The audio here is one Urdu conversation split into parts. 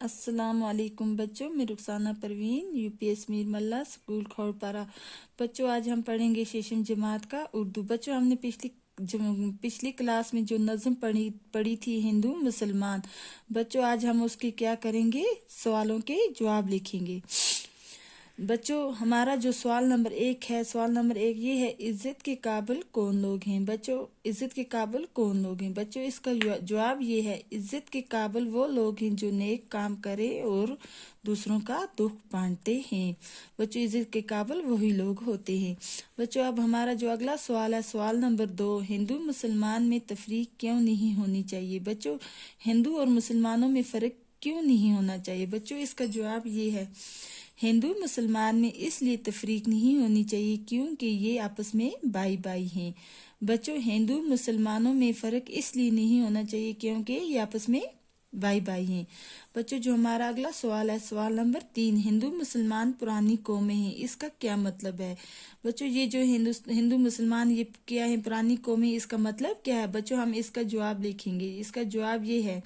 السلام علیکم بچوں، میں Rukhsana Parveen U P S میر ملہ اسکول کھوڑپارہ۔ بچوں آج ہم پڑھیں گے ششم جماعت کا اردو۔ بچوں ہم نے پچھلی کلاس میں جو نظم پڑھی تھی ہندو مسلمان، بچوں آج ہم اس کے کیا کریں گے، سوالوں کے جواب لکھیں گے۔ بچوں ہمارا جو سوال نمبر 1 ہے، سوال نمبر 1 یہ ہے، عزت کے قابل کون لوگ ہیں؟ بچوں عزت کے قابل کون لوگ ہیں؟ بچوں اس کا جواب یہ ہے، عزت کے قابل وہ لوگ ہیں جو نیک کام کرے اور دوسروں کا دکھ بانٹتے ہیں۔ بچوں عزت کے قابل وہی لوگ ہوتے ہیں۔ بچوں اب ہمارا جو اگلا سوال ہے، سوال نمبر 2، ہندو مسلمان میں تفریق کیوں نہیں ہونی چاہیے؟ بچوں ہندو اور مسلمانوں میں فرق کیوں نہیں ہونا چاہیے؟ بچوں اس کا جواب یہ ہے، ہندو مسلمان میں اس لیے تفریق نہیں ہونی چاہیے کیونکہ یہ آپس میں بھائی بھائی ہیں۔ بچوں ہندو مسلمانوں میں فرق اس لیے نہیں ہونا چاہیے کیونکہ یہ آپس میں بھائی بھائی ہیں۔ بچوں جو ہمارا اگلا سوال ہے، سوال نمبر 3، ہندو مسلمان پرانی قومیں ہیں، اس کا کیا مطلب ہے؟ بچوں یہ جو ہندو مسلمان یہ کیا ہے، پرانی قومیں، اس کا مطلب کیا ہے؟ بچوں ہم اس کا جواب لکھیں گے۔ اس کا جواب یہ ہے،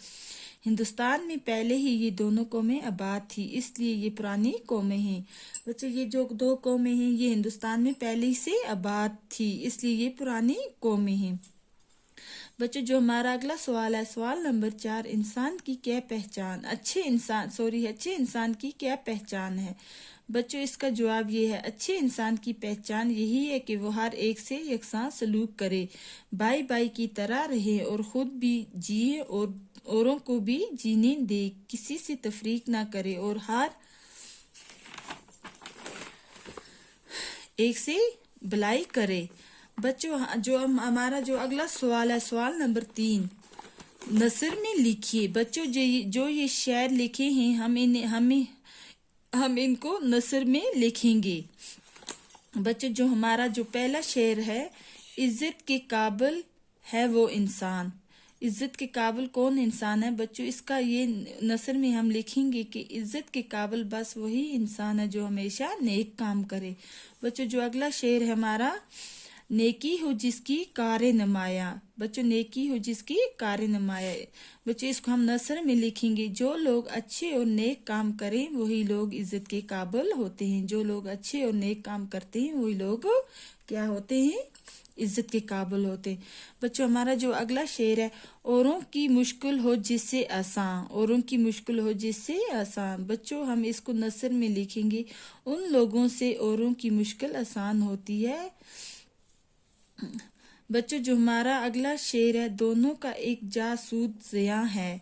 ہندوستان میں پہلے ہی یہ دونوں قومیں آباد تھی، اس لیے یہ پرانی قومیں ہیں۔ بچوں یہ جو دو قومیں ہیں یہ ہندوستان میں پہلے ہی سے آباد تھی، اس لیے یہ پرانی قومیں ہیں۔ بچوں جو ہمارا اگلا سوال ہے، سوال نمبر 4، انسان کی کیا پہچان، اچھے انسان کی کیا پہچان ہے؟ بچوں اس کا جواب یہ ہے، اچھے انسان کی پہچان یہی ہے کہ وہ ہر ایک سے یکساں سلوک کرے، بھائی بھائی کی طرح رہے اور خود بھی جیے اور اوروں کو بھی جینے دے، کسی سے تفریق نہ کرے اور ہر ایک سے بھلائی کرے۔ بچوں جو ہمارا جو اگلا سوال ہے، سوال نمبر 3، نثر میں لکھیے۔ بچوں جو یہ شعر لکھے ہیں ہم ان کو نثر میں لکھیں گے۔ بچوں جو ہمارا جو پہلا شعر ہے، عزت کے قابل ہے وہ انسان، عزت کے قابل کون انسان ہے؟ بچوں اس کا یہ نثر میں ہم لکھیں گے کہ عزت کے قابل بس وہی انسان ہے جو ہمیشہ نیک کام کرے۔ بچوں جو اگلا شعر ہے ہمارا، نیکی ہو جس کی کار نمایاں، بچوں نیکی ہو جس کی کار نمایاں، بچوں اس کو ہم نثر میں لکھیں گے، جو لوگ اچھے اور نیک کام کریں وہی لوگ عزت کے قابل ہوتے ہیں، جو لوگ اچھے اور نیک کام کرتے ہیں وہی لوگ کیا ہوتے ہیں، عزت کے قابل ہوتے ہیں۔ بچوں ہمارا جو اگلا شعر ہے، اوروں کی مشکل ہو جس سے آسان، اوروں کی مشکل ہو جس سے آسان، بچوں ہم اس کو نثر میں لکھیں گے، ان لوگوں سے اوروں کی مشکل آسان ہوتی ہے۔ بچوں جو ہمارا اگلا شعر ہے، دونوں کا ایک جا سود زیاں ہے،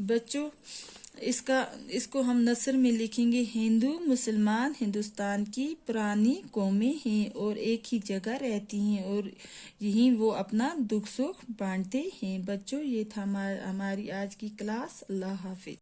بچوں اس کو ہم نثر میں لکھیں گے، ہندو مسلمان ہندوستان کی پرانی قومیں ہیں اور ایک ہی جگہ رہتی ہیں اور یہیں وہ اپنا دکھ سکھ بانٹتے ہیں۔ بچوں یہ تھا ہماری آج کی کلاس۔ اللہ حافظ۔